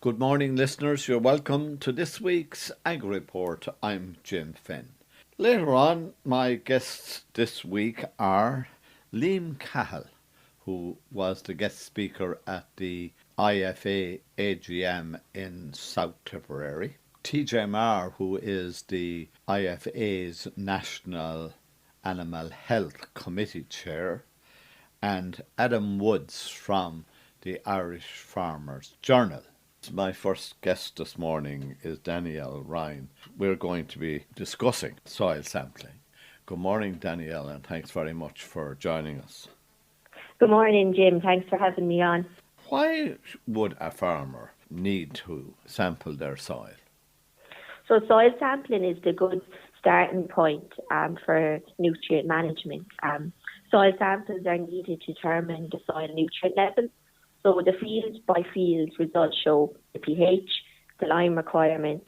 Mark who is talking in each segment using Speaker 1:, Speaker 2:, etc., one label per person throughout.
Speaker 1: Good morning, listeners. You're welcome to this week's Ag Report. I'm Jim Finn. Later on, my guests this week are Liam Cahill, who was the guest speaker at the IFA AGM in South Tipperary, TJ Marr, who is the IFA's National Animal Health Committee Chair, and Adam Woods from the Irish Farmers Journal. My first guest this morning is Danielle Ryan. We're going to be discussing soil sampling. Good morning, Danielle, and thanks very much for joining us.
Speaker 2: Good morning, Jim. Thanks for having me on.
Speaker 1: Why would a farmer need to sample their soil?
Speaker 2: So soil sampling is the good starting point for nutrient management. Soil samples are needed to determine the soil nutrient level. So the field by field results show the pH, the lime requirement,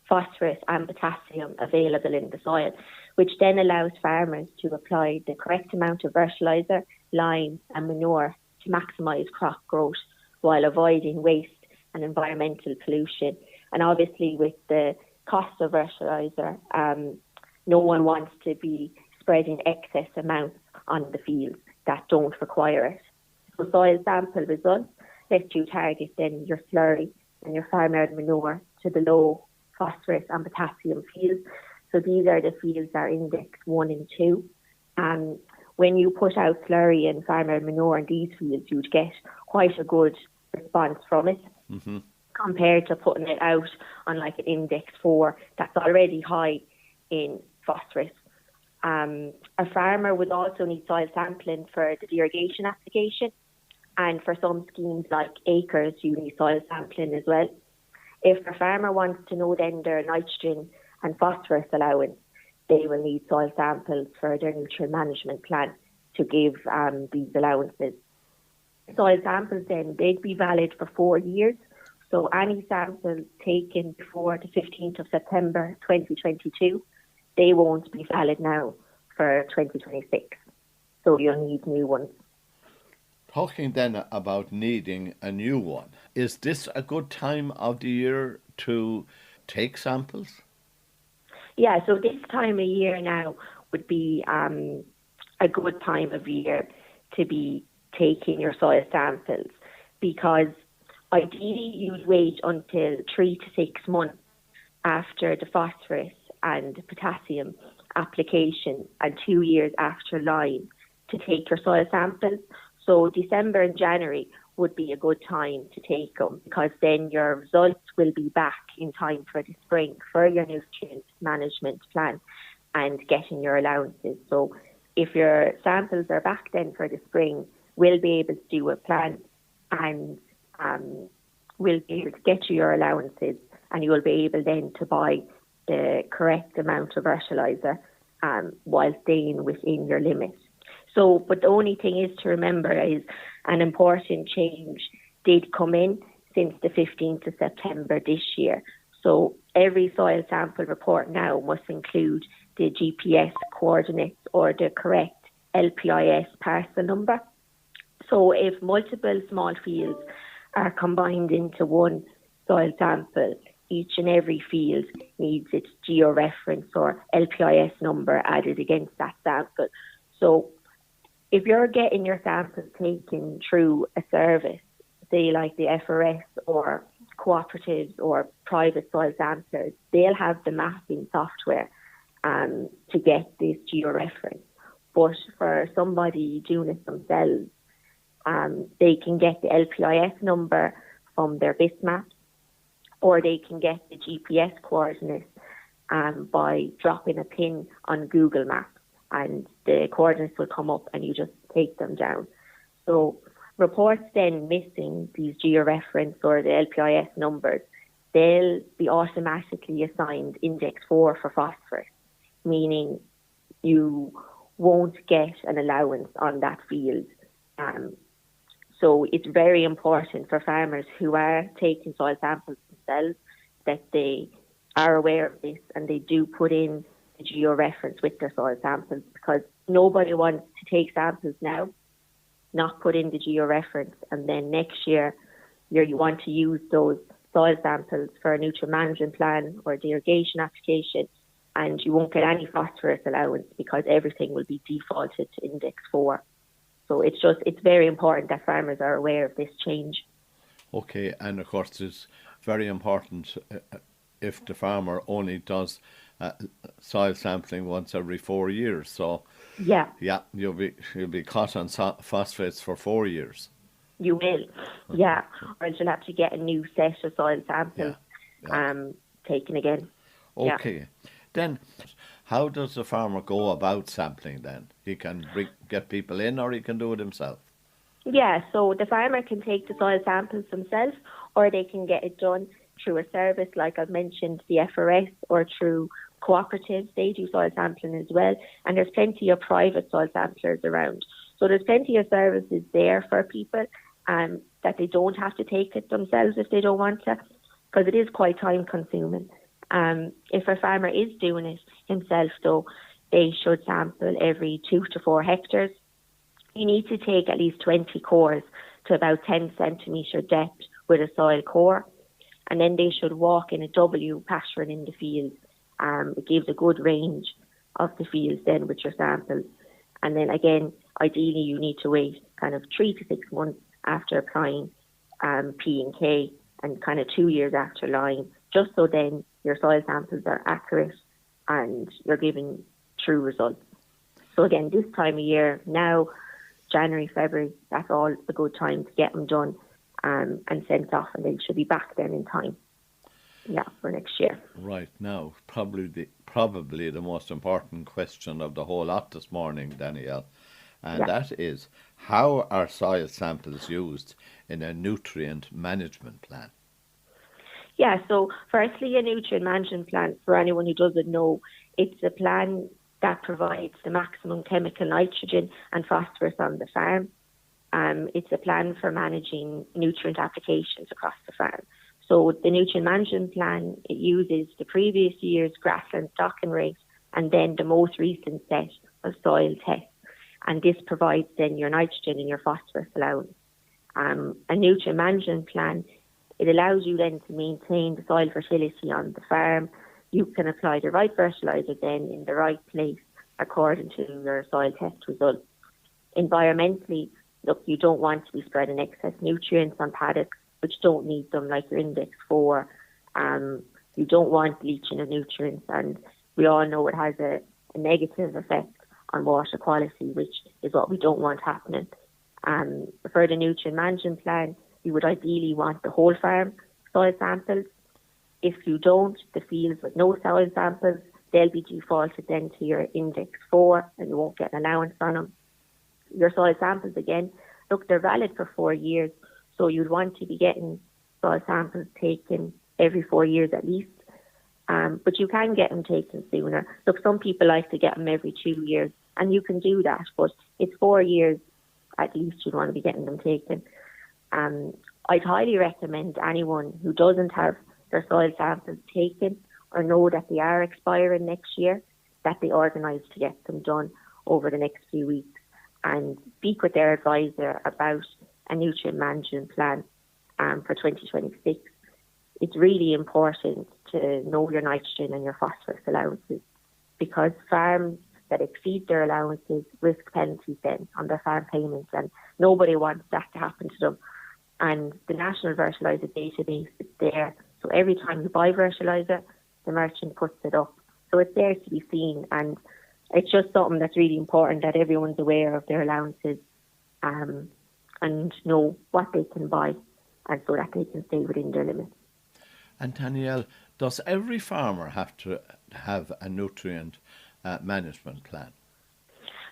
Speaker 2: phosphorus and potassium available in the soil, which then allows farmers to apply the correct amount of fertiliser, lime and manure to maximise crop growth while avoiding waste and environmental pollution. And obviously with the cost of fertiliser, no one wants to be spreading excess amounts on the fields that don't require it. So soil sample results let you target then your slurry and your farmyard manure to the low phosphorus and potassium fields. So these are the fields that are indexed 1 and 2. When you put out slurry and farmyard manure in these fields, you'd get quite a good response from it compared to putting it out on like an index 4 that's already high in phosphorus. A farmer would also need soil sampling for the irrigation application, and for some schemes like acres, you need soil sampling as well. If a farmer wants to know then their nitrogen and phosphorus allowance, they will need soil samples for their nutrient management plan to give these allowances. Soil samples then, they'd be valid for 4 years. So any samples taken before the 15th of September 2022, they won't be valid now for 2026. So you'll need new ones.
Speaker 1: Talking then about needing a new one, is this a good time of the year to take samples?
Speaker 2: Yeah, so this time of year now would be a good time of year to be taking your soil samples, because ideally you'd wait until 3 to 6 months after the phosphorus and potassium application and 2 years after lime to take your soil samples. So December and January would be a good time to take them, because then your results will be back in time for the spring for your nutrient management plan and getting your allowances. So if your samples are back then for the spring, we'll be able to do a plan and we'll be able to get you your allowances, and you will be able then to buy the correct amount of fertiliser while staying within your limit. So, but the only thing is to remember is an important change did come in since the 15th of September this year. So every soil sample report now must include the GPS coordinates or the correct LPIS parcel number. So if multiple small fields are combined into one soil sample, each and every field needs its georeference or LPIS number added against that sample. So if you're getting your samples taken through a service, say like the FRS or cooperatives or private soil samplers, they'll have the mapping software to get this georeference. But for somebody doing it themselves, they can get the LPIS number from their BISMAP, or they can get the GPS coordinates by dropping a pin on Google Maps, and the coordinates will come up and you just take them down. So reports then missing these georeference or the LPIS numbers, they'll be automatically assigned index 4 for phosphorus, meaning you won't get an allowance on that field. So it's very important for farmers who are taking soil samples themselves that they are aware of this and they do put in the georeference with their soil samples, because nobody wants to take samples now, not put in the georeference, and then next year you want to use those soil samples for a nutrient management plan or the irrigation application, and you won't get any phosphorus allowance because everything will be defaulted to Index 4. So it's very important that farmers are aware of this change.
Speaker 1: Okay, and of course it's very important if the farmer only does soil sampling once every 4 years. So
Speaker 2: Yeah,
Speaker 1: you'll be caught on phosphates for 4 years.
Speaker 2: you will. Yeah, or you'll have to get a new set of soil samples taken again.
Speaker 1: Okay.
Speaker 2: Yeah.
Speaker 1: Then, how does the farmer go about sampling then? He can get people in, or he can do it himself?
Speaker 2: Yeah, so the farmer can take the soil samples themselves, or they can get it done through a service like I've mentioned, the FRS, or through cooperatives. They do soil sampling as well, and there's plenty of private soil samplers around. So there's plenty of services there for people that they don't have to take it themselves if they don't want to, because it is quite time consuming. If a farmer is doing it himself, though, they should sample every 2 to 4 hectares. You need to take at least 20 cores to about 10 centimetre depth with a soil core, and then they should walk in a W pattern in the field. It gives a good range of the fields then with your samples. And then again, ideally you need to wait kind of 3 to 6 months after applying P and K, and kind of 2 years after lime, just so then your soil samples are accurate and you're giving true results. So again, this time of year now, January, February, that's all a good time to get them done and sent off, and they should be back then in time. Yeah, for next year.
Speaker 1: Right, now, probably the most important question of the whole lot this morning, Danielle, and that is, how are soil samples used in a nutrient management plan?
Speaker 2: Yeah, so firstly, a nutrient management plan, for anyone who doesn't know, it's a plan that provides the maximum chemical nitrogen and phosphorus on the farm. It's a plan for managing nutrient applications across the farm. So the nutrient management plan, it uses the previous year's grassland stocking rate and then the most recent set of soil tests. And this provides then your nitrogen and your phosphorus allowance. A nutrient management plan, it allows you then to maintain the soil fertility on the farm. You can apply the right fertiliser then in the right place according to your soil test results. Environmentally, look, you don't want to be spreading excess nutrients on paddocks which don't need them, like your Index 4. You don't want leaching of nutrients, and we all know it has a negative effect on water quality, which is what we don't want happening. For the nutrient management plan, you would ideally want the whole farm soil samples. If you don't, the fields with no soil samples, they'll be defaulted then to your Index 4 and you won't get an allowance on them. Your soil samples, again, look, they're valid for 4 years, so you'd want to be getting soil samples taken every 4 years at least. But you can get them taken sooner. Look, some people like to get them every 2 years, and you can do that, but it's 4 years at least you'd want to be getting them taken. I'd highly recommend anyone who doesn't have their soil samples taken or know that they are expiring next year, that they organise to get them done over the next few weeks and speak with their advisor about a nutrient management plan for 2026. It's really important to know your nitrogen and your phosphorus allowances, because farms that exceed their allowances risk penalties then on their farm payments, and nobody wants that to happen to them. And the National Fertiliser Database is there, so every time you buy fertiliser, the merchant puts it up. So it's there to be seen, and it's just something that's really important that everyone's aware of their allowances and know what they can buy, and so that they can stay within their limits.
Speaker 1: And Danielle, does every farmer have to have a nutrient management plan?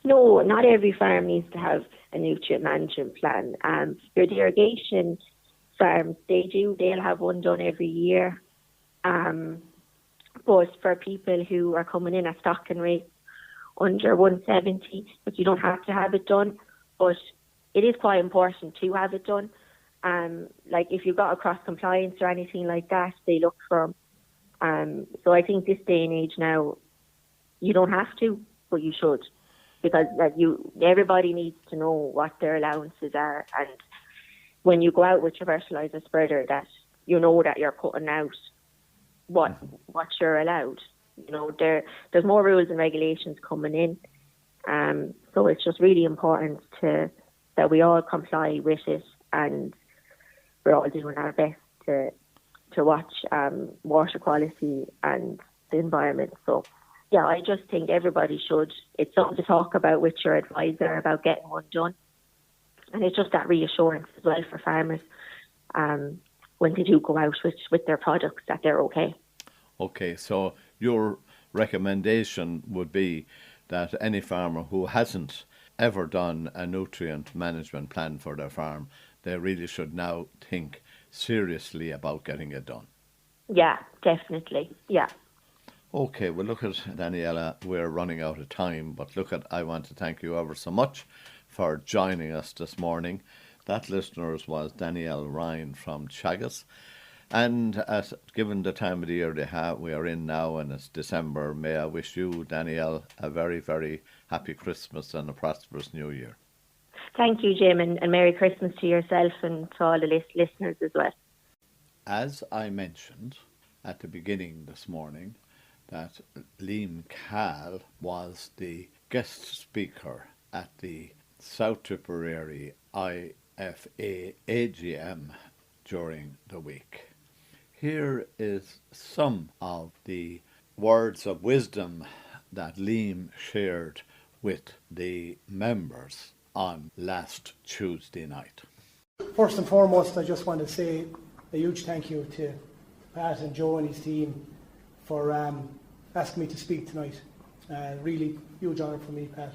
Speaker 2: No, not every farm needs to have a nutrient management plan. Your irrigation farms, they'll have one done every year. But for people who are coming in at stocking rates under 170, but you don't have to have it done, but it is quite important to have it done. Like if you've got a cross compliance or anything like that, they look for them. So I think this day and age now, you don't have to, but you should, because everybody needs to know what their allowances are, and when you go out with your fertiliser spreader, that you know that you're putting out what you're allowed. You know, there's more rules and regulations coming in. So it's just really important that we all comply with it, and we're all doing our best to watch water quality and the environment. So yeah, I just think everybody should. It's something to talk about with your advisor about getting one done. And it's just that reassurance as well for farmers when they do go out with their products that they're okay.
Speaker 1: Okay, so your recommendation would be that any farmer who hasn't ever done a nutrient management plan for their farm, they really should now think seriously about getting it done.
Speaker 2: Yeah, definitely. Yeah.
Speaker 1: Okay, well, look at Daniela, we're running out of time, but I want to thank you ever so much for joining us this morning. That, listeners, was Danielle Ryan from Teagasc. And given the time of the year we are in now, and it's December, may I wish you, Danielle, a very, very happy Christmas and a prosperous New Year.
Speaker 2: Thank you, Jim, and Merry Christmas to yourself and to all the listeners as well.
Speaker 1: As I mentioned at the beginning this morning, that Liam Cahill was the guest speaker at the South Tipperary IFA AGM during the week. Here is some of the words of wisdom that Liam shared with the members on last Tuesday night.
Speaker 3: First and foremost, I just want to say a huge thank you to Pat and Joe and his team for asking me to speak tonight. Really huge honour for me, Pat.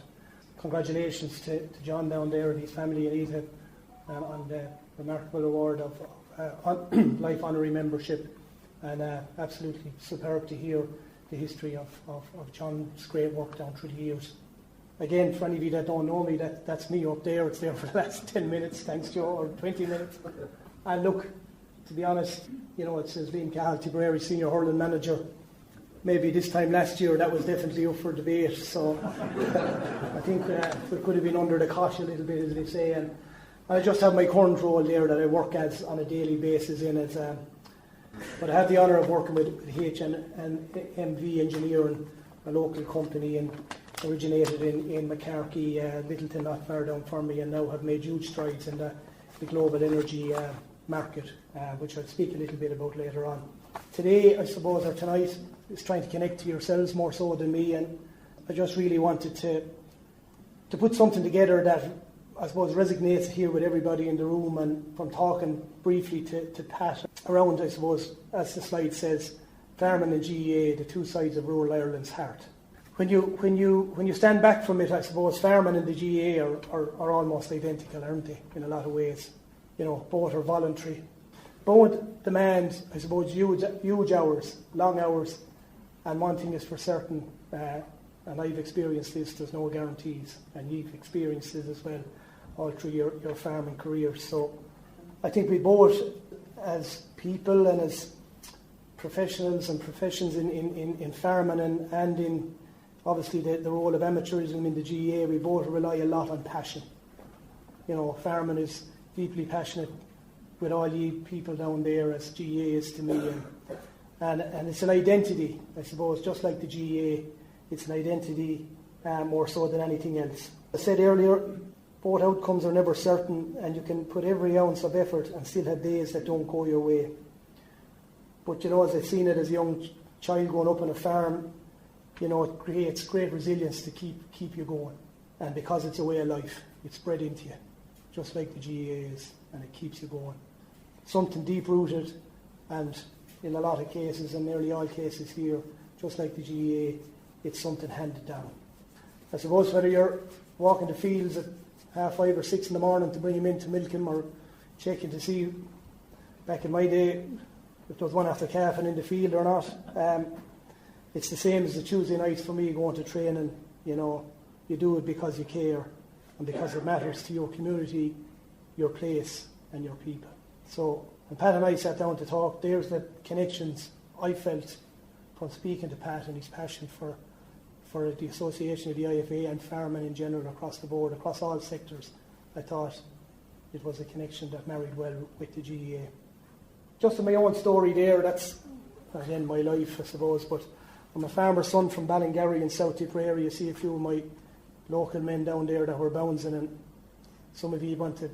Speaker 3: Congratulations to John down there and his family, Anita, on the remarkable award of Life Honorary Membership, and absolutely superb to hear the history of John's great work down through the years. Again, for any of you that don't know me, that's me up there. It's there for the last 10 minutes, thanks Joe, or 20 minutes. And look, to be honest, you know, it says Liam Cahill, Tipperary Senior Hurling Manager. Maybe this time last year that was definitely up for debate, so I think we could have been under the cosh a little bit, as they say. And I just have my current role there that I work as on a daily basis but I have the honour of working with HMV Engineering, a local company, and originated in Macarkey, Littleton, not far down from me, and now have made huge strides in the global energy market, which I'll speak a little bit about later on. Today, I suppose, or tonight, is trying to connect to yourselves more so than me, and I just really wanted to put something together that I suppose resonates here with everybody in the room, and from talking briefly to Pat around, I suppose, as the slide says, farming and GEA, the two sides of rural Ireland's heart. When you stand back from it, I suppose farming and the GEA are almost identical, aren't they, in a lot of ways? You know, both are voluntary. Both demand, I suppose, huge hours, long hours, and one thing is for certain, and I've experienced this, there's no guarantees, and you've experienced this as well all through your farming career. So I think we both, as people and as professionals and professions in farming and in obviously the role of amateurism in the GEA, we both rely a lot on passion. You know, farming is deeply passionate with all you people down there, as GEA is to me, and it's an identity, I suppose, just like the GEA, it's an identity more so than anything else. I said earlier, both outcomes are never certain, and you can put every ounce of effort and still have days that don't go your way. But you know, as I've seen it as a young child growing up on a farm, you know, it creates great resilience to keep you going. And because it's a way of life, it's bred into you, just like the GEA is, and it keeps you going. Something deep-rooted, and in a lot of cases, and nearly all cases here, just like the GEA, it's something handed down. I suppose whether you're walking the fields at 5:30 or 6 in the morning to bring him in to milk him, or checking to see, back in my day, if there was one after calving in the field or not, it's the same as the Tuesday nights for me going to training. You know, you do it because you care, and because it matters to your community, your place, and your people. So when Pat and I sat down to talk, there's the connections I felt from speaking to Pat and his passion for the association of the IFA and farming in general across the board, across all sectors. I thought it was a connection that married well with the GEA. just in my own story there, that's again my life, I suppose, but I'm a farmer's son from Ballingarry in South Tipperary. You see a few of my local men down there that were bouncing, and some of you want to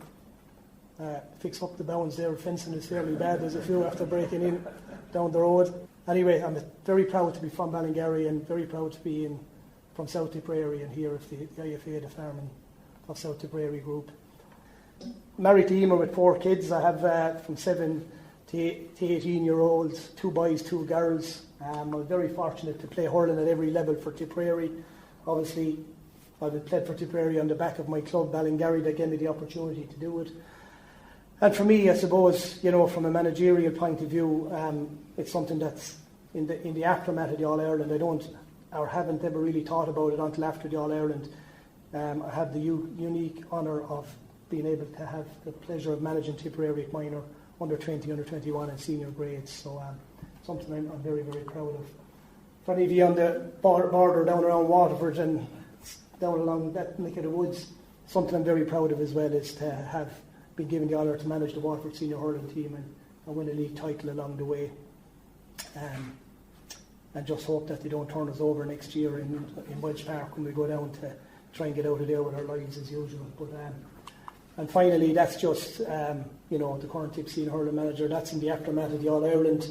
Speaker 3: fix up the bounds there. Fencing is fairly bad. There's a few after breaking in down the road. Anyway, I'm very proud to be from Ballingarry and very proud to be from South Tipperary and here with the IFA, the Farming of South Tipperary group. Married to Emer with 4 kids. I have from 7 to 18-year-olds, 2 boys, 2 girls. I'm very fortunate to play hurling at every level for Tipperary. Obviously, I've played for Tipperary on the back of my club, Ballingarry, that gave me the opportunity to do it. And for me, I suppose, from a managerial point of view, it's something that's in the aftermath of the All-Ireland. I haven't ever really thought about it until after the All-Ireland. I have the unique honour of being able to have the pleasure of managing Tipperary at minor, under 20, under 21 and senior grades. So something I'm very, very proud of. For any of you on the border down around Waterford and down along that neck of the woods, something I'm very proud of as well is to have been given the honour to manage the Waterford senior hurling team and win a league title along the way. And just hope that they don't turn us over next year in Wedge Park when we go down to try and get out of there with our lives as usual. But and finally, that's just the current Tip senior hurling manager. That's in the aftermath of the All-Ireland.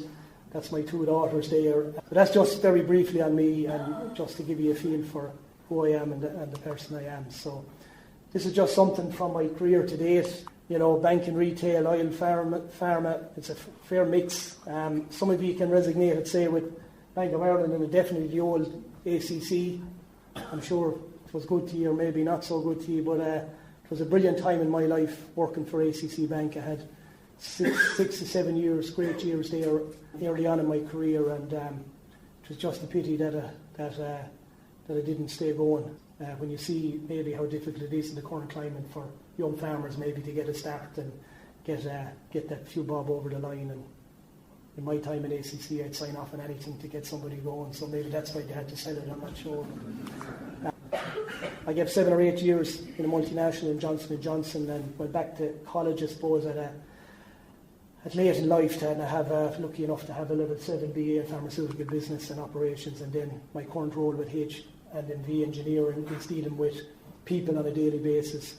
Speaker 3: That's my 2 daughters there. But that's just very briefly on me, and just to give you a feel for who I am and the person I am. So this is just something from my career to date. Banking, retail, oil, pharma, it's a fair mix. Some of you can resonate, I'd say, with Bank of Ireland and definitely the old ACC. I'm sure it was good to you, or maybe not so good to you, but it was a brilliant time in my life working for ACC Bank. I had 6 to 7 years, great years there early on in my career, and it was just a pity that I didn't stay going. When you see maybe how difficult it is in the current climate for young farmers maybe to get a start and get that few bob over the line. And in my time in ACC, I'd sign off on anything to get somebody going. So maybe that's why they had to sell it. I'm not sure. I gave 7 or 8 years in a multinational in Johnson & Johnson, and went back to college, I suppose, at late in life, and I have lucky enough to have a level 7 BA in pharmaceutical business and operations, and then my current role with H&V Engineering is dealing with people on a daily basis,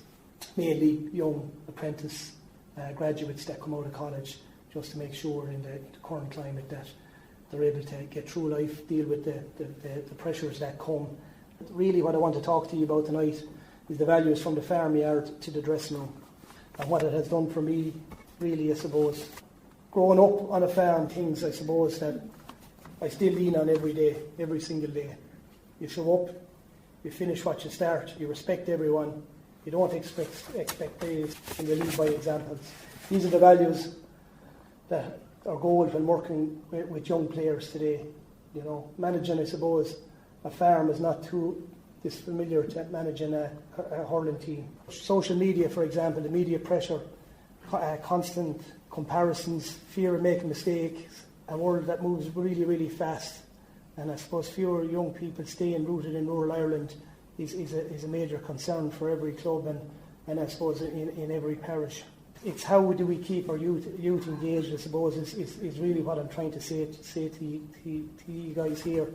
Speaker 3: mainly young apprentice graduates that come out of college, just to make sure in the current climate that they're able to get through life, deal with the pressures that come. Really what I want to talk to you about tonight is the values from the farmyard to the dressing room, and what it has done for me, really, I suppose. Growing up on a farm, things I suppose that I still lean on every day, every single day. You show up, you finish what you start, you respect everyone, you don't expect praise, and you lead by examples. These are the values that are gold when working with young players today. Managing, I suppose, a farm is not too disfamiliar to managing a hurling team. Social media, for example, the media pressure, constant comparisons, fear of making mistakes, a world that moves really, really fast. And I suppose fewer young people staying rooted in rural Ireland is a major concern for every club and I suppose in every parish. It's how do we keep our youth engaged, I suppose, is really what I'm trying to say to you guys here.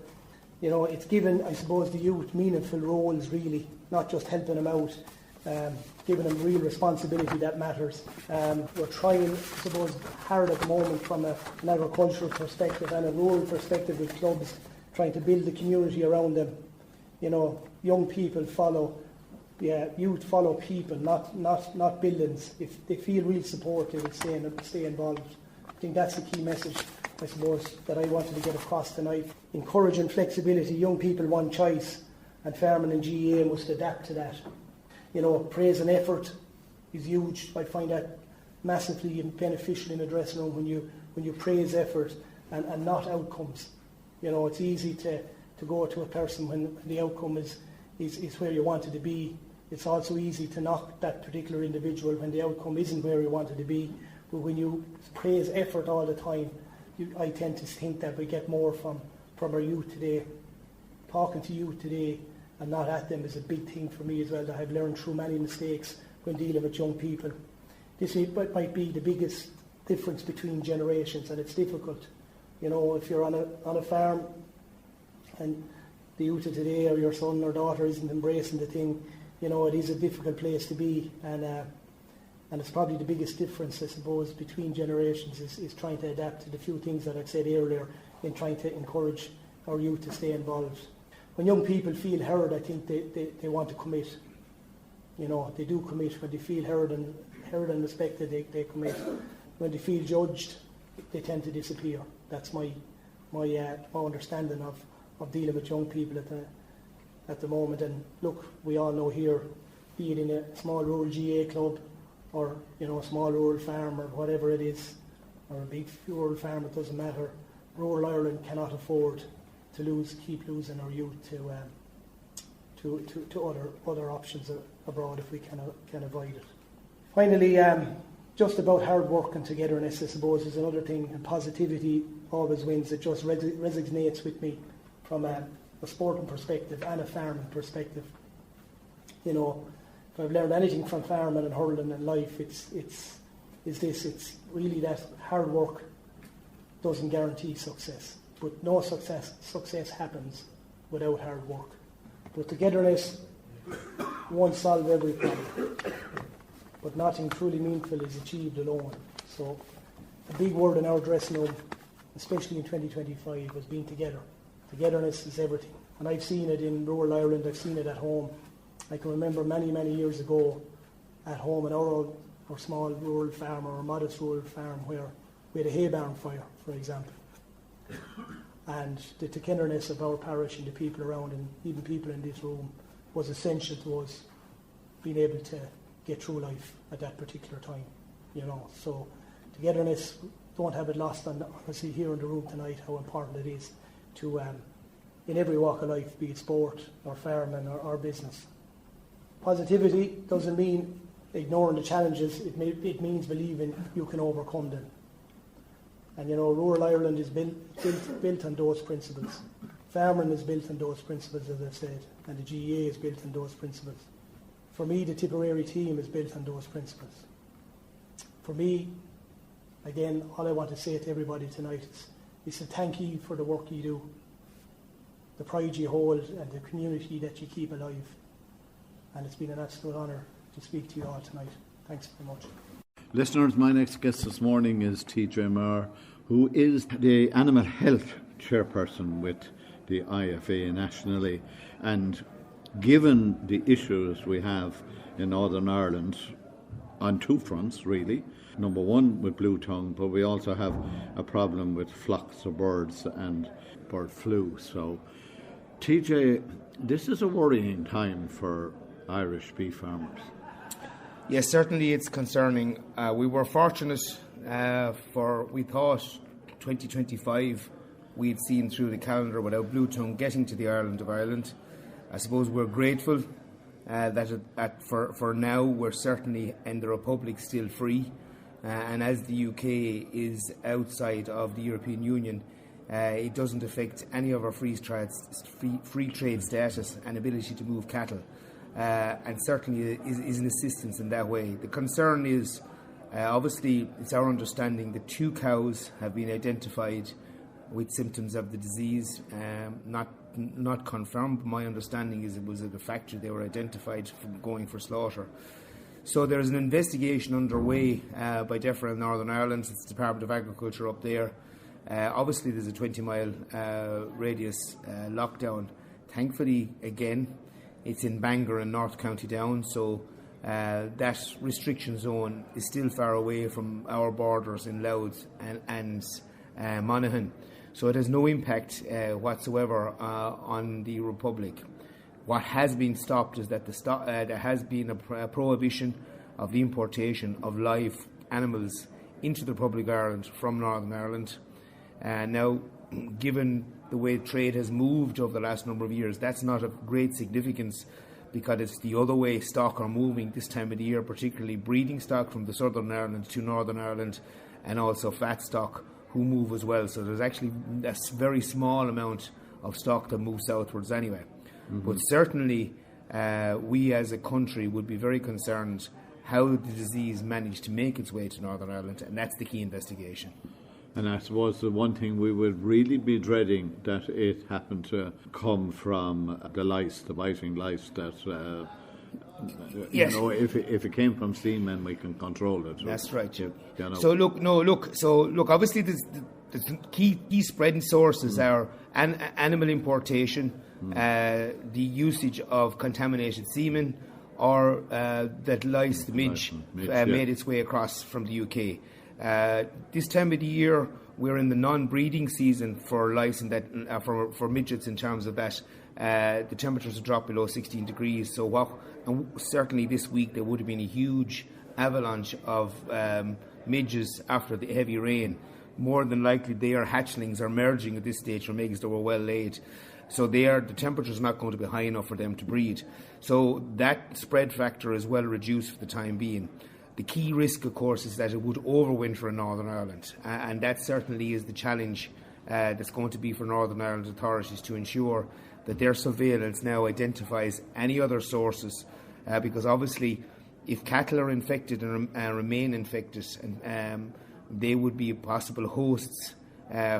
Speaker 3: It's given, I suppose, the youth meaningful roles, really, not just helping them out, giving them real responsibility that matters. We're trying, I suppose, hard at the moment from an agricultural perspective and a rural perspective with clubs, trying to build the community around them. Young people follow, youth follow people, not buildings. If they feel real support, they will stay involved. I think that's the key message, I suppose, that I wanted to get across tonight. Encouraging flexibility. Young people want choice, and farming and GAA must adapt to that. Praise and effort is huge. I find that massively beneficial in a dressing room when you praise effort and not outcomes. It's easy to go to a person when the outcome is where you wanted to be. It's also easy to knock that particular individual when the outcome isn't where you wanted to be. But when you praise effort all the time, I tend to think that we get more from our youth today. Talking to youth today and not at them is a big thing for me as well, that I've learned through many mistakes when dealing with young people. This might be the biggest difference between generations, and it's difficult. You know, if you're on a farm and the youth of today or your son or daughter isn't embracing the thing, you know, it is a difficult place to be, and it's probably the biggest difference, I suppose, between generations is trying to adapt to the few things that I said earlier in trying to encourage our youth to stay involved. When young people feel heard, I think they want to commit. You know, they do commit. When they feel heard and respected, they commit. When they feel judged, they tend to disappear. That's my understanding of dealing with young people at the moment. And look, we all know here, be it in a small rural GA club or, you know, a small rural farm or whatever it is, or a big rural farm, it doesn't matter. Rural Ireland cannot afford to keep losing our youth to other options abroad if we can avoid it. Finally, just about hard work and togetherness, I suppose, is another thing, and positivity always wins. It just resonates with me from a sporting perspective and a farming perspective. You know, if I've learned anything from farming and hurling in life, it's really that hard work doesn't guarantee success, but no success happens without hard work. But togetherness won't solve every problem, but nothing truly meaningful is achieved alone. So a big word in our dressing room, especially in 2025, was being together. Togetherness is everything, and I've seen it in rural Ireland, I've seen it at home. I can remember many years ago at home in our small rural farm or modest rural farm where we had a hay barn fire, for example. And the togetherness of our parish and the people around, and even people in this room, was essential to us being able to get through life at that particular time. You know, so togetherness, don't have it lost on us here in the room tonight how important it is to, in every walk of life, be it sport or farming or business. Positivity doesn't mean ignoring the challenges, it means believing you can overcome them. And you know, rural Ireland is built on those principles. Farming is built on those principles, as I've said, and the GEA is built on those principles. For me, the Tipperary team is built on those principles. For me, again, all I want to say to everybody tonight is to thank you for the work you do, the pride you hold, and the community that you keep alive. And it's been an absolute honour to speak to you all tonight. Thanks very much.
Speaker 1: Listeners, my next guest this morning is TJ Maher, who is the Animal Health Chairperson with the IFA nationally. And given the issues we have in Northern Ireland, on two fronts really, number one with blue tongue, but we also have a problem with flocks of birds and bird flu. So, TJ, this is a worrying time for Irish beef farmers.
Speaker 4: Yes, certainly it's concerning. We were fortunate we thought 2025 we'd seen through the calendar without blue tongue getting to the island of Ireland. I suppose we're grateful that for now we're certainly in the Republic still free, and as the UK is outside of the European Union, it doesn't affect any of our free trade status and ability to move cattle. And certainly is an assistance in that way. The concern is, obviously, it's our understanding that 2 cows have been identified with symptoms of the disease, not confirmed. But my understanding is it was at a factory they were identified from going for slaughter. So there is an investigation underway by DEFRA in Northern Ireland. It's the Department of Agriculture up there. Obviously, there's a 20-mile radius lockdown. Thankfully, again, it's in Bangor and North County Down, so that restriction zone is still far away from our borders in Louth and Monaghan. So it has no impact whatsoever on the Republic. What has been stopped is that there has been a prohibition of the importation of live animals into the Republic of Ireland from Northern Ireland. Now, given the way trade has moved over the last number of years, that's not of great significance because it's the other way stock are moving this time of the year, particularly breeding stock from the Southern Ireland to Northern Ireland, and also fat stock who move as well. So there's actually a very small amount of stock that moves southwards anyway. Mm-hmm. But certainly we as a country would be very concerned how the disease managed to make its way to Northern Ireland, and that's the key investigation.
Speaker 1: And I suppose the one thing we would really be dreading that it happened to come from the lice, the biting lice, that
Speaker 4: Yes.
Speaker 1: if it came from semen, we can control it.
Speaker 4: That's right, Jim.
Speaker 1: You know.
Speaker 4: So look. Obviously, the key spreading sources are animal importation, the usage of contaminated semen, or that lice, the midge, made its way across from the UK. This time of the year, we're in the non-breeding season for lice and that for midgets. In terms of that, the temperatures have dropped below 16 degrees. And certainly this week there would have been a huge avalanche of midges after the heavy rain. More than likely, their hatchlings are merging at this stage from eggs that were well laid. So the temperature is not going to be high enough for them to breed. So that spread factor is well reduced for the time being. The key risk, of course, is that it would overwinter in Northern Ireland, and that certainly is the challenge that's going to be for Northern Ireland authorities to ensure that their surveillance now identifies any other sources, because obviously if cattle are infected and remain infected, they would be possible hosts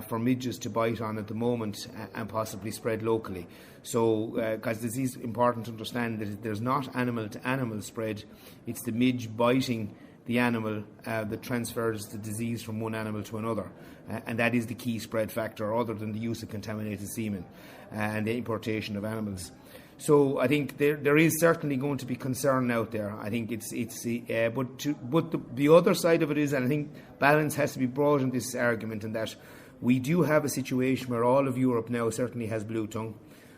Speaker 4: for midges to bite on at the moment and possibly spread locally. So, because this is important to understand that there's not animal-to-animal spread, it's the midge biting the animal that transfers the disease from one animal to another. And that is the key spread factor, other than the use of contaminated semen and the importation of animals. So I think there is certainly going to be concern out there. I think but the other side of it is, and I think balance has to be brought in this argument, in that we do have a situation where all of Europe now certainly has blue tongue,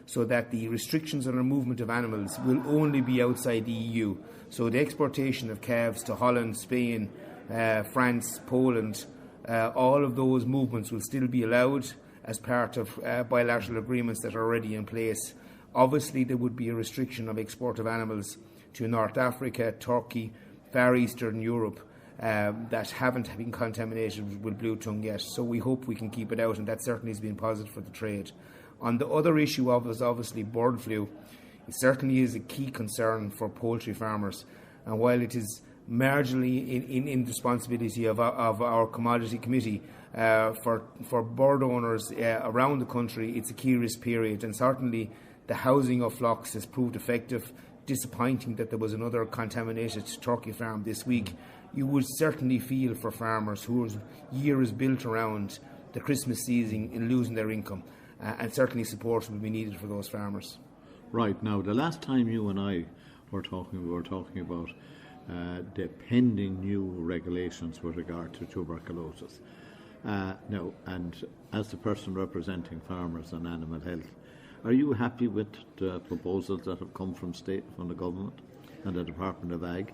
Speaker 4: so that the restrictions on the movement of animals will only be outside the EU. So the exportation of calves to Holland, Spain, France, Poland, all of those movements will still be allowed as part of bilateral agreements that are already in place. Obviously, there would be a restriction of export of animals to North Africa, Turkey, Far Eastern Europe that haven't been contaminated with blue tongue yet. So we hope we can keep it out, and that certainly has been positive for the trade. On the other issue of is obviously bird flu. It certainly is a key concern for poultry farmers, and while it is marginally in responsibility of our commodity committee, for bird owners around the country, it's a key risk period, and certainly the housing of flocks has proved effective. Disappointing that there was another contaminated turkey farm this week. You would certainly feel for farmers whose year is built around the Christmas season in losing their income, and certainly support will be needed for those farmers.
Speaker 1: Right. Now, the last time you and I were talking, we were talking about the pending new regulations with regard to tuberculosis. Now, and as the person representing farmers and animal health, are you happy with the proposals that have come from the government and the Department of Ag?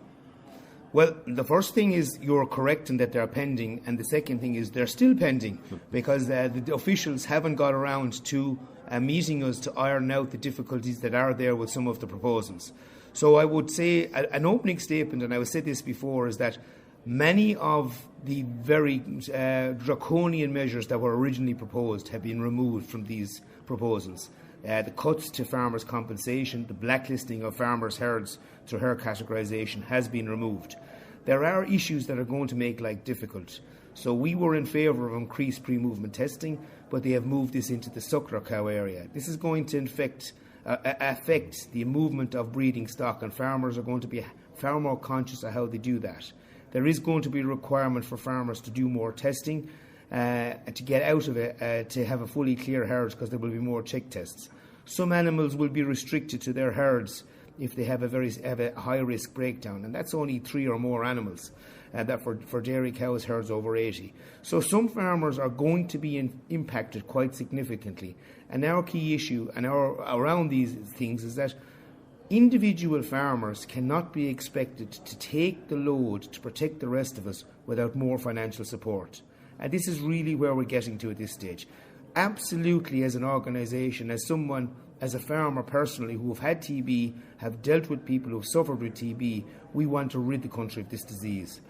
Speaker 4: Well, the first thing is you're correct in that they're pending, and the second thing is they're still pending, because the officials haven't got around to meeting us to iron out the difficulties that are there with some of the proposals. So I would say an opening statement, and I have said this before, is that many of the very draconian measures that were originally proposed have been removed from these proposals. The cuts to farmers' compensation, the blacklisting of farmers' herds through herd categorisation has been removed. There are issues that are going to make life difficult. So we were in favour of increased pre-movement testing, but they have moved this into the suckler cow area. This is going to affect the movement of breeding stock, and farmers are going to be far more conscious of how they do that. There is going to be a requirement for farmers to do more testing, to get out of it, to have a fully clear herd, because there will be more check tests. Some animals will be restricted to their herds if they have a high risk breakdown, and that's only 3 or more animals. That for dairy cows, herds over 80. So some farmers are going to be impacted quite significantly. And our key issue around these things is that individual farmers cannot be expected to take the load to protect the rest of us without more financial support. And this is really where we're getting to at this stage. Absolutely, as an organisation, as a farmer personally who have had TB, have dealt with people who have suffered with TB, we want to rid the country of this disease.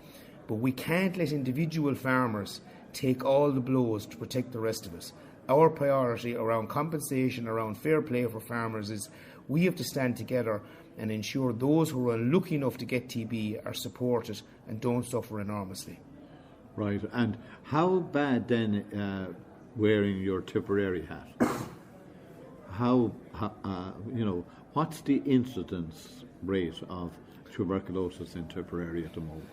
Speaker 4: But we can't let individual farmers take all the blows to protect the rest of us. Our priority around compensation, around fair play for farmers, is we have to stand together and ensure those who are unlucky enough to get TB are supported and don't suffer enormously.
Speaker 1: Right, and how bad then wearing your Tipperary hat? What's the incidence rate of tuberculosis in Tipperary at the moment?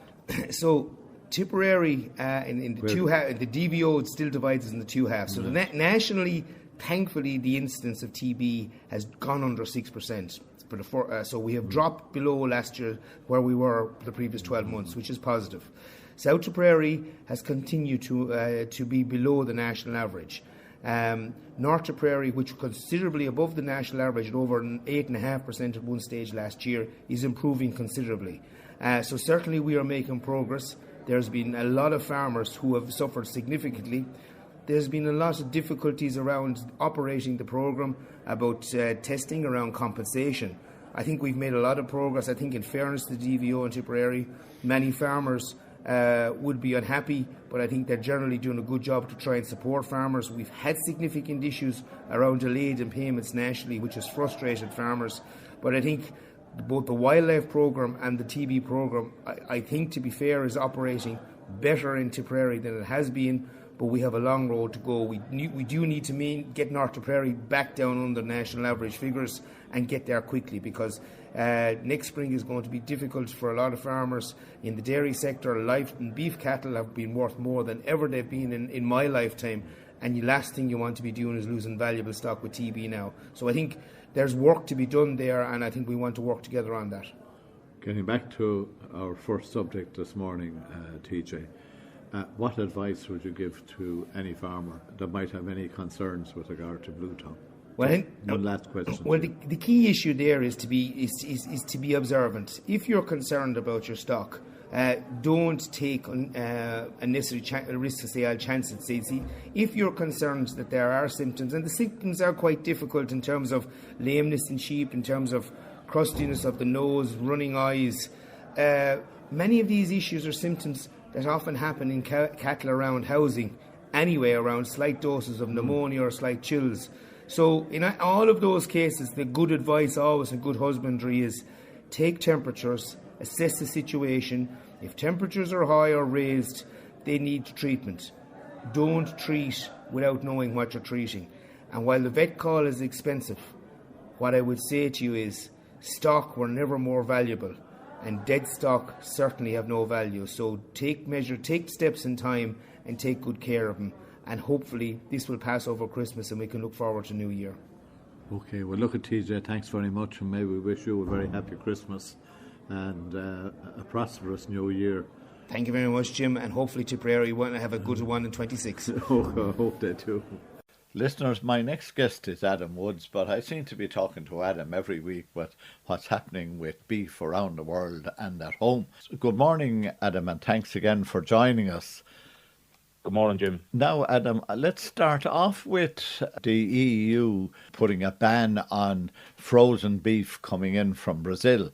Speaker 4: So Tipperary in the two halves, the DVO it still divides us into two halves. So nationally, thankfully, the incidence of TB has gone under 6%. So we have dropped below last year where we were the previous 12 months, which is positive. South Tipperary has continued to be below the national average. North Tipperary, which was considerably above the national average at over 8.5% at one stage last year, is improving considerably. So certainly we are making progress. There's been a lot of farmers who have suffered significantly. There's been a lot of difficulties around operating the programme, about testing, around compensation. I think we've made a lot of progress. I think in fairness to the DVO and Tipperary, many farmers would be unhappy, but I think they're generally doing a good job to try and support farmers. We've had significant issues around delayed in payments nationally, which has frustrated farmers. But I think both the wildlife programme and the TB programme, I think, to be fair, is operating better in Tipperary than it has been, but we have a long road to go. We do need to get North Tipperary back down under national average figures and get there quickly, because next spring is going to be difficult for a lot of farmers in the dairy sector. Live and beef cattle have been worth more than ever they've been in my lifetime, and the last thing you want to be doing is losing valuable stock with TB now. So I think there's work to be done there, and I think we want to work together on that.
Speaker 1: Getting back to our first subject this morning, TJ, what advice would you give to any farmer that might have any concerns with regard to blue tongue? One last question.
Speaker 4: Well, the key issue there is to be observant. If you're concerned about your stock, don't take unnecessary risks to say I'll chance it. See, if you're concerned that there are symptoms, and the symptoms are quite difficult in terms of lameness in sheep, in terms of crustiness of the nose, running eyes, many of these issues are symptoms that often happen in cattle around housing anyway, around slight doses of pneumonia or slight chills. So in all of those cases, the good advice always in good husbandry is take temperatures, assess the situation. If temperatures are high or raised, they need treatment. Don't treat without knowing what you're treating. And while the vet call is expensive, what I would say to you is stock were never more valuable, and dead stock certainly have no value. So take steps in time and take good care of them. And hopefully this will pass over Christmas and we can look forward to New Year.
Speaker 1: Okay, well look at TJ, thanks very much, and may we wish you a very happy Christmas and a prosperous New Year.
Speaker 4: Thank you very much, Jim, and hopefully Tipperary will have a good one in 26.
Speaker 1: I hope they do. Listeners, my next guest is Adam Woods, but I seem to be talking to Adam every week with what's happening with beef around the world and at home. So good morning, Adam, and thanks again for joining us.
Speaker 5: Good morning, Jim.
Speaker 1: Now, Adam, let's start off with the EU putting a ban on frozen beef coming in from Brazil.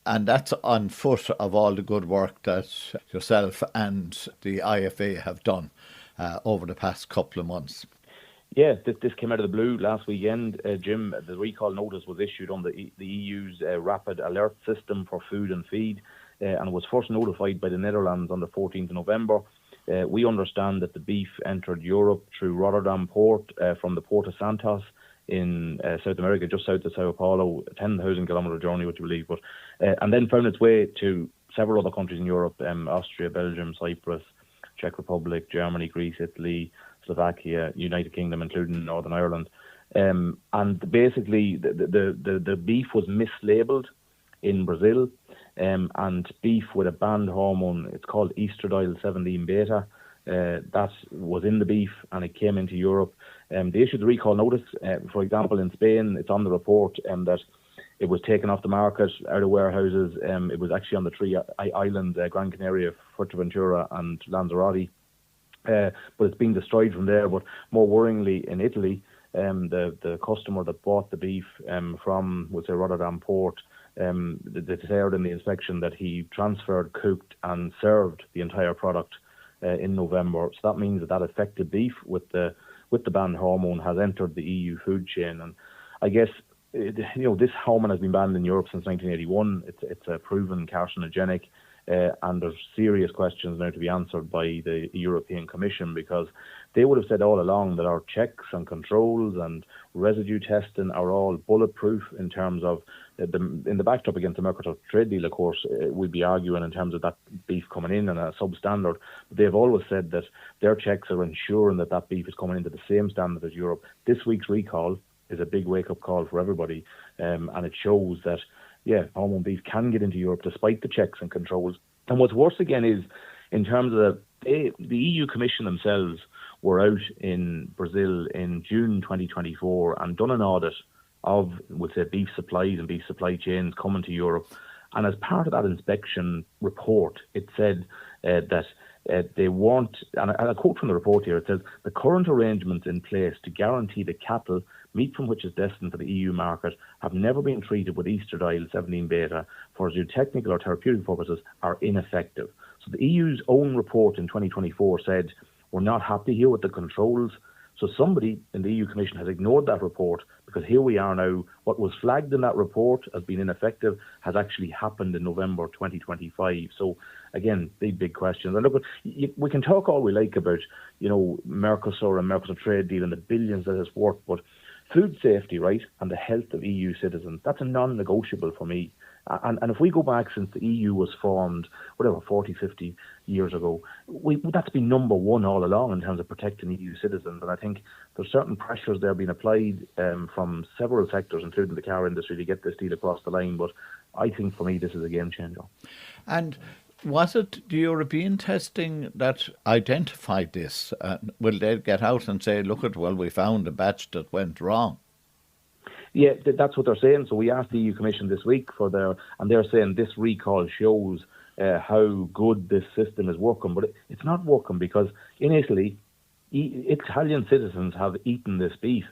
Speaker 1: And that's on foot of all the good work that yourself and the IFA have done over the past couple of months.
Speaker 5: Yeah, this came out of the blue last weekend, Jim. The recall notice was issued on the EU's rapid alert system for food and feed, and was first notified by the Netherlands on the 14th of November. We understand that the beef entered Europe through Rotterdam port from the Port of Santos in South America, just south of Sao Paulo, a 10,000 kilometre journey, would you believe, but and then found its way to several other countries in Europe, Austria, Belgium, Cyprus, Czech Republic, Germany, Greece, Italy, Slovakia, United Kingdom, including Northern Ireland. And basically, the beef was mislabelled in Brazil, and beef with a banned hormone, it's called estradiol 17 beta, that was in the beef, and it came into Europe. They issued the recall notice. For example, in Spain, it's on the report that it was taken off the market, out of warehouses. It was actually on the three islands, Gran Canaria, Fuerteventura and Lanzarote. But it's been destroyed from there. But more worryingly, in Italy, the customer that bought the beef from, was a Rotterdam port, they declared in the inspection that he transferred, cooked and served the entire product in November. So that means that affected beef with the banned hormone has entered the EU food chain. And I guess this hormone has been banned in Europe since 1981. It's a proven carcinogenic, and there's serious questions now to be answered by the European Commission, because they would have said all along that our checks and controls and residue testing are all bulletproof in terms of in the backdrop against the Mercosur trade deal. Of course, we'd be arguing in terms of that beef coming in and a substandard. But they've always said that their checks are ensuring that beef is coming into the same standard as Europe. This week's recall is a big wake-up call for everybody, and it shows that, hormone beef can get into Europe despite the checks and controls. And what's worse again is, in terms of the EU Commission themselves were out in Brazil in June 2024 and done an audit of, we'll say, beef supplies and beef supply chains coming to Europe. And as part of that inspection report, it said that they want, and I quote from the report here, it says, the current arrangements in place to guarantee the cattle, meat from which is destined for the EU market, have never been treated with estradiol 17-beta for zootechnical or therapeutic purposes, are ineffective. So the EU's own report in 2024 said, we're not happy here with the controls. So somebody in the EU Commission has ignored that report, because here we are now. What was flagged in that report as being ineffective has actually happened in November 2025. So again, big questions. And look, we can talk all we like about, Mercosur and Mercosur trade deal and the billions that it's worth, but food safety, right, and the health of EU citizens, that's a non-negotiable for me. And if we go back since the EU was formed, 40, 50 years ago, that's been number one all along in terms of protecting EU citizens. And I think there's certain pressures there being applied from several sectors, including the car industry, to get this deal across the line. But I think for me, this is a game changer.
Speaker 1: And was it the European testing that identified this? Will they get out and say, we found a batch that went wrong?
Speaker 5: Yeah, that's what they're saying. So we asked the EU Commission this week and they're saying this recall shows how good this system is working. But it's not working because in Italy, Italian citizens have eaten this beef.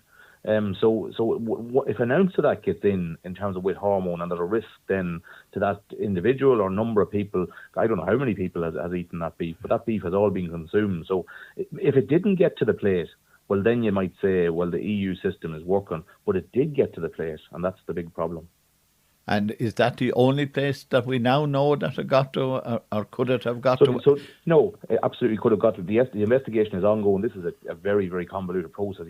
Speaker 5: So if an ounce of that gets in terms of with hormone, and there's a risk then to that individual or number of people, I don't know how many people has eaten that beef, but that beef has all been consumed. So if it didn't get to the plate, well, then you might say, well, the EU system is working, but it did get to the plate, and that's the big problem.
Speaker 1: And is that the only place that we now know that it got to, or could it have got to?
Speaker 5: So no, it absolutely could have got to. The investigation is ongoing. This is a very, very convoluted process.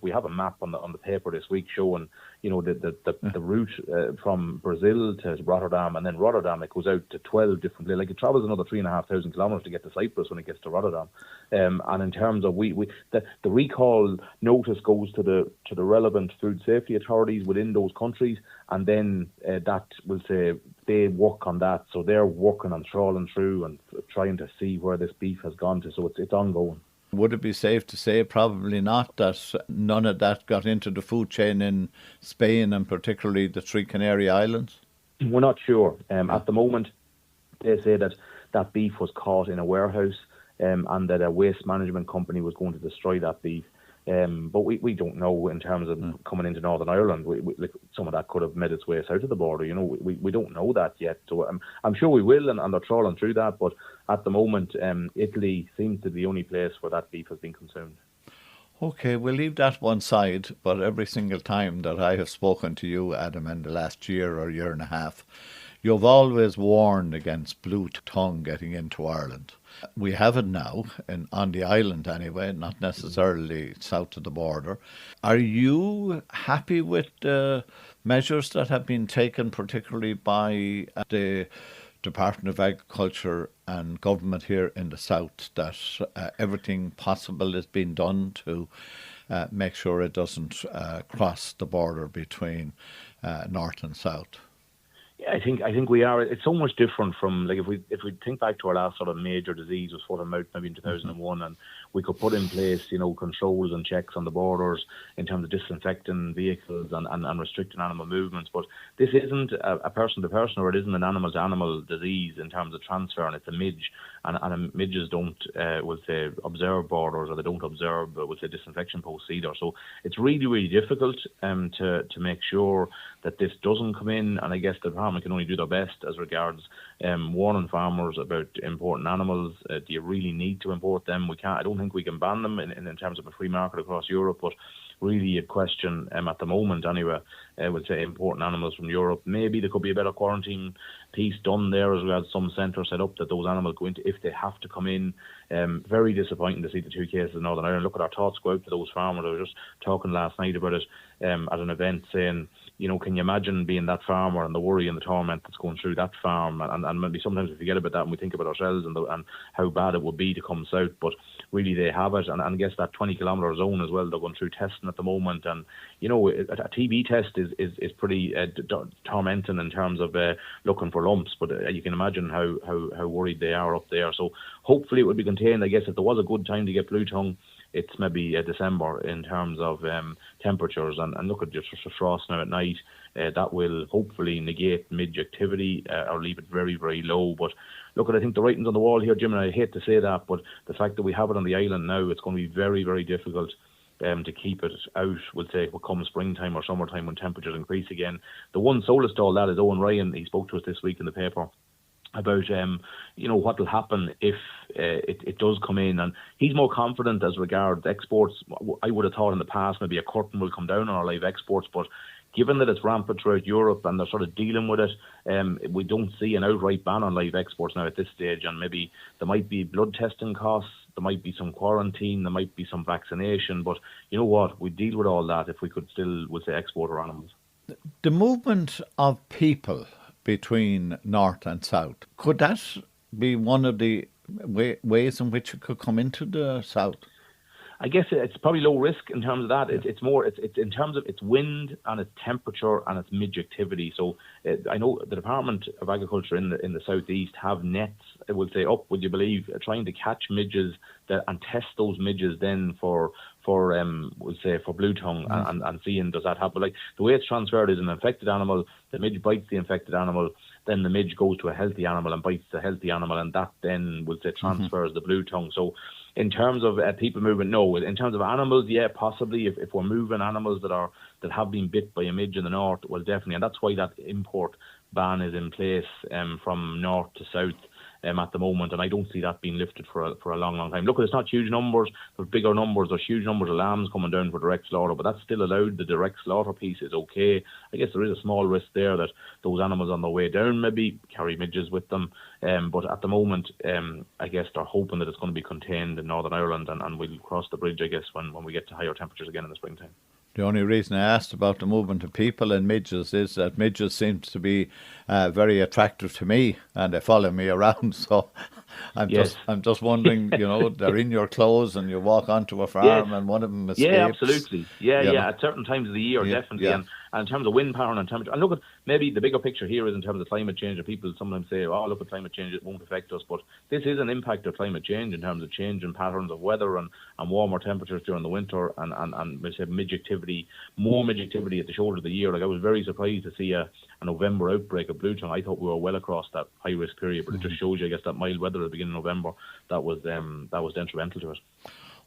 Speaker 5: We have a map on the paper this week showing, the route from Brazil to Rotterdam, and then Rotterdam, it goes out to 12 different places. Like, it travels another 3,500 kilometres to get to Cyprus when it gets to Rotterdam. And in terms of the recall notice goes to the relevant food safety authorities within those countries, and then that will say they work on that. So they're working on trawling through and trying to see where this beef has gone to. So it's ongoing.
Speaker 1: Would it be safe to say, probably not, that none of that got into the food chain in Spain, and particularly the Three Canary Islands? We're
Speaker 5: not sure. At the moment, they say that beef was caught in a warehouse, and that a waste management company was going to destroy that beef. But we don't know in terms of coming into Northern Ireland. Some of that could have made its way south of the border. We don't know that yet. So I'm sure we will, and they're trawling through that. But at the moment, Italy seems to be the only place where that beef has been consumed.
Speaker 1: Okay, we'll leave that one side. But every single time that I have spoken to you, Adam, in the last year or year and a half, you've always warned against blue tongue getting into Ireland. We have it now, on the island anyway, not necessarily south of the border. Are you happy with the measures that have been taken, particularly by the Department of Agriculture and government here in the south, that everything possible is being done to make sure it doesn't cross the border between north and south?
Speaker 5: I think we are. It's so much different from, like, if we think back to our last sort of major disease was foot and mouth, maybe in 2001, and we could put in place, controls and checks on the borders in terms of disinfecting vehicles and restricting animal movements. But this isn't a person to person, or it isn't an animal to animal disease in terms of transfer, and it's a midge, and midges don't observe borders, or they don't observe disinfection posts either. So it's really, really difficult to make sure that this doesn't come in, and I guess the Department can only do their best as regards warning farmers about importing animals. Do you really need to import them? I don't think we can ban them in terms of a free market across Europe, but really a question at the moment anyway. I would say importing animals from Europe. Maybe there could be a better quarantine piece done there as well as some centre set up that those animals go into if they have to come in. Very disappointing to see the 2 cases in Northern Ireland. Look at our thoughts go out to those farmers. I was just talking last night about it at an event saying, can you imagine being that farmer and the worry and the torment that's going through that farm? And maybe sometimes we forget about that and we think about ourselves and how bad it would be to come south. But really they have it. And I guess that 20-kilometre zone as well, they're going through testing at the moment. And, a TB test is pretty tormenting in terms of looking for lumps. But you can imagine how worried they are up there. So hopefully it would be contained. I guess if there was a good time to get blue tongue, it's maybe December in terms of temperatures, and look at just frost now at night. That will hopefully negate midge activity or leave it very, very low. But look, I think the writing's on the wall here, Jim, and I hate to say that, but the fact that we have it on the island now, it's going to be very, very difficult to keep it out, we'll say, will come springtime or summertime when temperatures increase again. The one solace to all that is Owen Ryan. He spoke to us this week in the paper about what will happen if it does come in, and he's more confident as regards exports. I would have thought in the past maybe a curtain will come down on our live exports, but given that it's rampant throughout Europe and they're sort of dealing with it, we don't see an outright ban on live exports now at this stage. And maybe there might be blood testing costs, there might be some quarantine, there might be some vaccination, but you know what, we deal with all that if we could still, we'll say, export our animals.
Speaker 1: The movement of people between north and south, could that be one of the ways in which it could come into the south?
Speaker 5: I guess it's probably low risk in terms of that. It's more it's in terms of its wind and its temperature and its midge activity. So I know the Department of Agriculture in the southeast have nets, I would say, up, would you believe, trying to catch midges and test those midges then for we'll say for blue tongue and seeing does that happen. Like the way it's transferred is an infected animal, the midge bites the infected animal, then the midge goes to a healthy animal and bites the healthy animal, and that then will say transfers the blue tongue. So in terms of people moving, no. In terms of animals, yeah, possibly. If we're moving animals that have been bit by a midge in the north, well, definitely, and that's why that import ban is in place from north to south at the moment, and I don't see that being lifted for a long, long time. Look, it's not huge numbers. There's bigger numbers. There's huge numbers of lambs coming down for direct slaughter, but that's still allowed. The direct slaughter piece is okay. I guess there is a small risk there that those animals on their way down maybe carry midges with them. But at the moment, I guess they're hoping that it's going to be contained in Northern Ireland, and we'll cross the bridge, I guess, when we get to higher temperatures again in the springtime.
Speaker 1: The only reason I asked about the movement of people and midges is that midges seems to be very attractive to me, and they follow me around. So I'm just wondering, they're in your clothes and you walk onto a farm and one of them escapes.
Speaker 5: Yeah, absolutely. Yeah. At certain times of the year, definitely. Yeah. And in terms of wind power and temperature, and look at maybe the bigger picture here is in terms of climate change. And people sometimes say, "Oh, look at climate change; it won't affect us." But this is an impact of climate change in terms of change in patterns of weather and warmer temperatures during the winter, and we say midge activity, more midge activity at the shoulder of the year. Like I was very surprised to see a November outbreak of blue tongue. I thought we were well across that high risk period, but it just shows you, I guess, that mild weather at the beginning of November that was detrimental to it.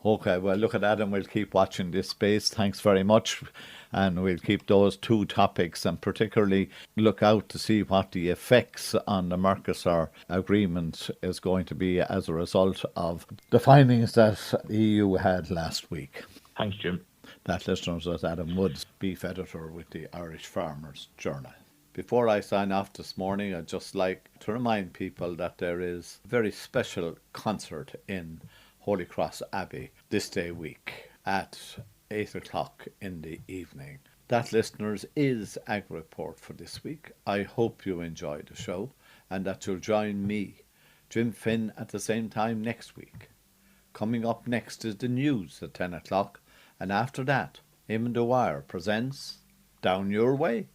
Speaker 1: Okay, well, look at Adam. We'll keep watching this space. Thanks very much. And we'll keep those two topics and particularly look out to see what the effects on the Mercosur agreement is going to be as a result of the findings that the EU had last week.
Speaker 5: Thanks, Jim.
Speaker 1: That, listeners, was Adam Woods, beef editor with the Irish Farmers Journal. Before I sign off this morning, I'd just like to remind people that there is a very special concert in Holy Cross Abbey this day week at 8 o'clock in the evening. That, listeners, is Ag Report for this week. I hope you enjoyed the show and that you'll join me, Jim Finn, at the same time next week. Coming up next is the news at 10 o'clock, and after that, Eamon Dwyer presents Down Your Way.